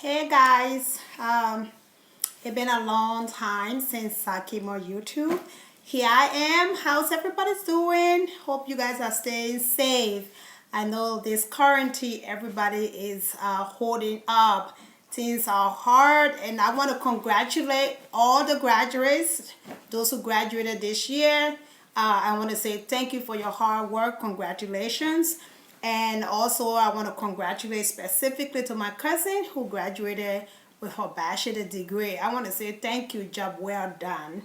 Hey guys, it's been a long time since I came on YouTube. Here I am. How's everybody doing? Hope you guys are staying safe. I know this quarantine, everybody is holding up. Things are hard, and I want to congratulate all the graduates, those who graduated this year. I want to say thank you for your hard work. Congratulations. And also, I want to congratulate specifically to my cousin who graduated with her bachelor degree. I want to say thank you, job well done.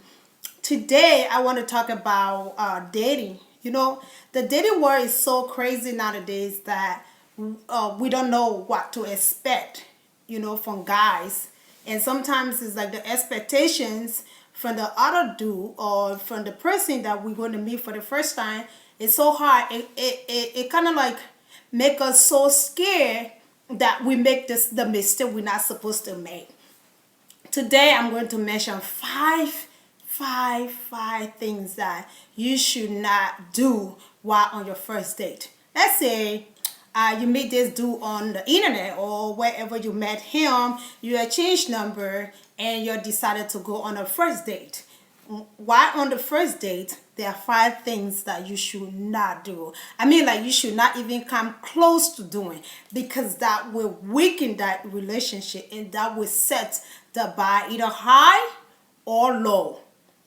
Today, I want to talk about dating. The dating world is so crazy nowadays that we don't know what to expect, from guys. And sometimes it's like the expectations from the other dude or from the person that we're going to meet for the first time. It's so hard. It kind of like make us so scared that we make the mistake we're not supposed to make. Today I'm going to mention five things that you should not do while on your first date. Let's say you meet this dude on the internet or wherever you met him, you exchange number and you decided to go on a first date. While on the first date, there are five things that you should not do. I mean, like you should not even come close to doing, because that will weaken that relationship and that will set the bar either high or low.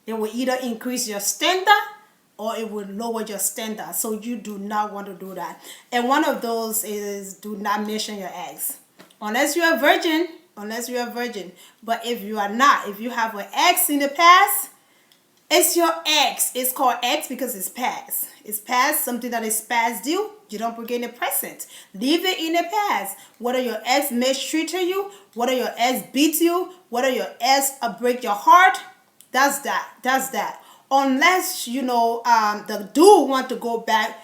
It will either increase your standard or it will lower your standard. So you do not want to do that. And one of those is do not mention your ex. Unless you're a virgin, But if you are not, if you have an ex in the past, it's your ex. It's called ex because it's past. It's past, something that is past due. You don't forget in the present. Leave it in the past. Whether your ex mistreated you, whether your ex beat you, whether your ex break your heart, that's that. That's that. Unless, the dude want to go back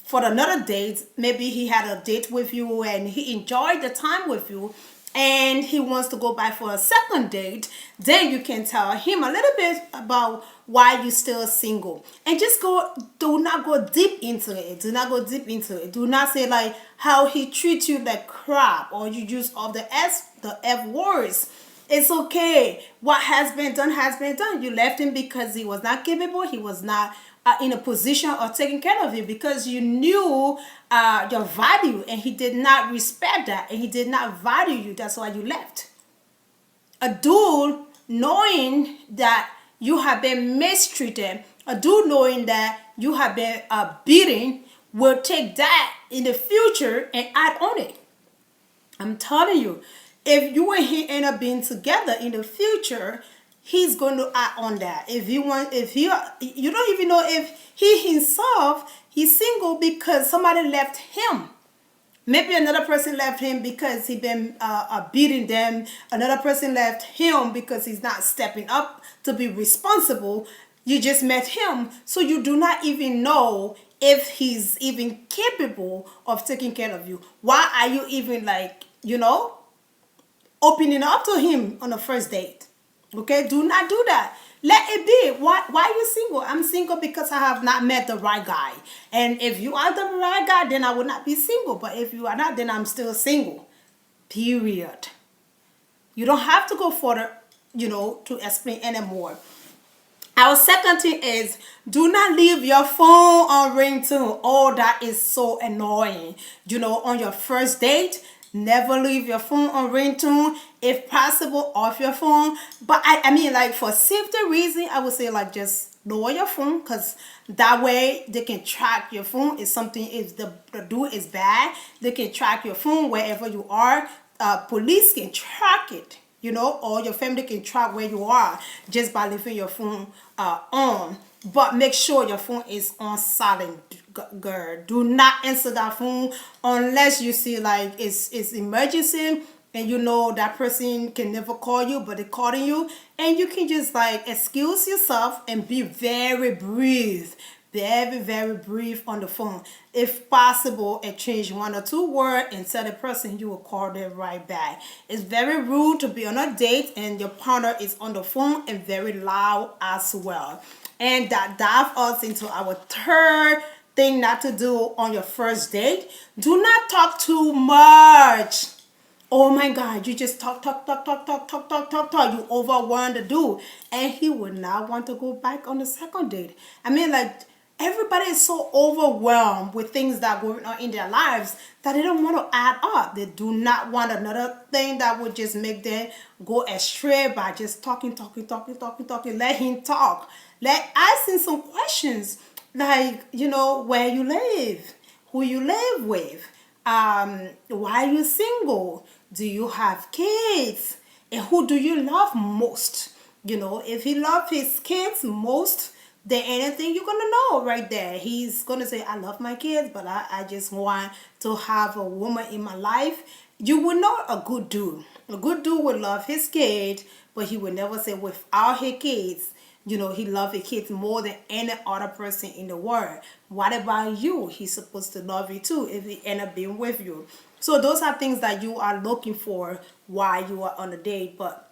for another date. Maybe he had a date with you and he enjoyed the time with you and he wants to go back for a second date, then you can tell him a little bit about why you're still single. And just do not go deep into it. Do not go deep into it. Do not say like how he treats you like crap or you use all the F words. It's okay. What has been done has been done. You left him because he was not capable. He was not in a position of taking care of you because you knew your value and he did not respect that and he did not value you. That's why you left. A dude knowing that you have been mistreated, a dude knowing that you have been beaten, will take that in the future and add on it. I'm telling you, if you and he end up being together in the future, he's going to act on that. You don't even know if he himself, he's single because somebody left him. Maybe another person left him because he been beating them. Another person left him because he's not stepping up to be responsible. You just met him, so you do not even know if he's even capable of taking care of you. Why are you even opening up to him on the first date? Okay, do not do that. Let it be. Why are you single? I'm single because I have not met the right guy. And if you are the right guy, then I would not be single. But if you are not, then I'm still single. Period. You don't have to go further, to explain anymore. Our second thing is do not leave your phone on ringtone. Oh, that is so annoying. On your first date, never leave your phone on ringtone. If possible, off your phone. But I mean, like for safety reason, I would say like just lower your phone because that way they can track your phone. If the dude is bad, they can track your phone wherever you are. Police can track it, or your family can track where you are just by leaving your phone on. But make sure your phone is on silent, girl. Do not answer that phone unless you see like it's emergency and that person can never call you, but they're calling you, and you can just like excuse yourself and be very brief. Very, very brief on the phone. If possible, exchange one or two words and tell the person you will call them right back. It's very rude to be on a date and your partner is on the phone and very loud as well. And that dives us into our third thing not to do on your first date. Do not talk too much. Oh my God, you just talk, talk, talk, talk, talk, talk, talk, talk, talk. You overwhelm the dude. And he would not want to go back on the second date. I mean, like, everybody is so overwhelmed with things that are going on in their lives that they don't want to add up. They do not want another thing that would just make them go astray by just talking, talking, talking, talking, talking. Let him talk. Let ask him some questions like, where you live, who you live with, why are you single, do you have kids, and who do you love most. If he loves his kids most than anything, you're gonna know right there. He's gonna say, I love my kids, but I just want to have a woman in my life. You would know a good dude. A good dude would love his kid, but he would never say without his kids, he loves his kids more than any other person in the world. What about you? He's supposed to love you too if he end up being with you. So those are things that you are looking for while you are on a date, but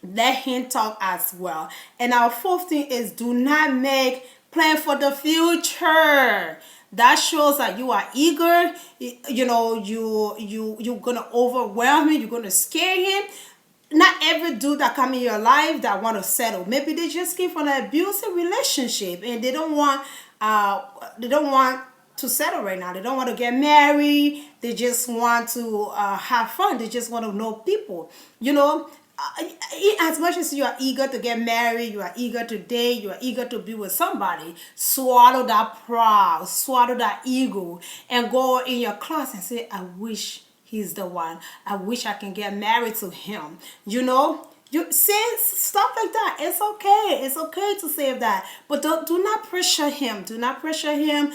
let him talk as well. And our fourth thing is, do not make plan for the future. That shows that you are eager. You're gonna overwhelm him. You're gonna scare him. Not every dude that come in your life that want to settle. Maybe they just came from an abusive relationship and they don't want to settle right now. They don't want to get married. They just want to have fun. They just want to know people. As much as you are eager to get married, you are eager to date, you are eager to be with somebody, swallow that pride, swallow that ego, and go in your closet and say, I wish he's the one. I wish I can get married to him. You say stuff like that. It's okay. It's okay to say that. But do not pressure him. Do not pressure him.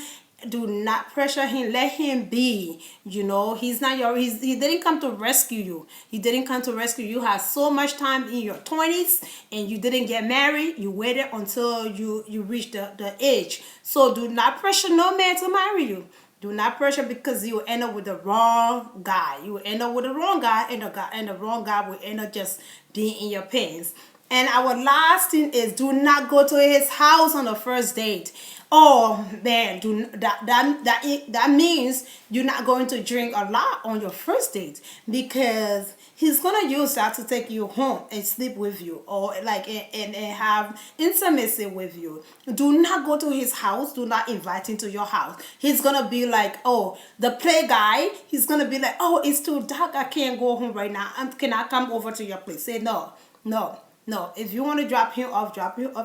Do not pressure him. Let him be. He's not he didn't come to rescue you. He didn't come to rescue you. You had so much time in your 20s and you didn't get married. You waited until you reached the age. So do not pressure no man to marry you. Do not pressure, because you will end up with the wrong guy. You will end up with the wrong guy, and the wrong guy will end up just being in your pants. And our last thing is, do not go to his house on the first date. Oh man, that means you're not going to drink a lot on your first date, because he's gonna use that to take you home and sleep with you, or like and have intimacy with you. Do not go to his house. Do not invite him to your house. He's gonna be like, oh, the play guy. He's gonna be like, oh, it's too dark. I can't go home right now. Can I come over to your place? Say no, no. No, if you want to drop him off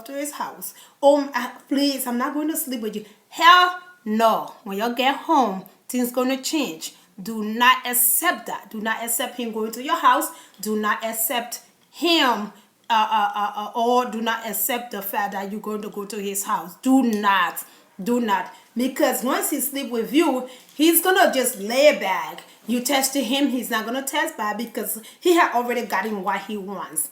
to his house. Oh, please, I'm not going to sleep with you. Hell no. When you get home, things going to change. Do not accept that. Do not accept him going to your house. Do not accept him or do not accept the fact that you're going to go to his house. Do not. Do not. Because once he sleep with you, he's going to just lay back. You tested him, he's not going to test back, because he had already gotten what he wants.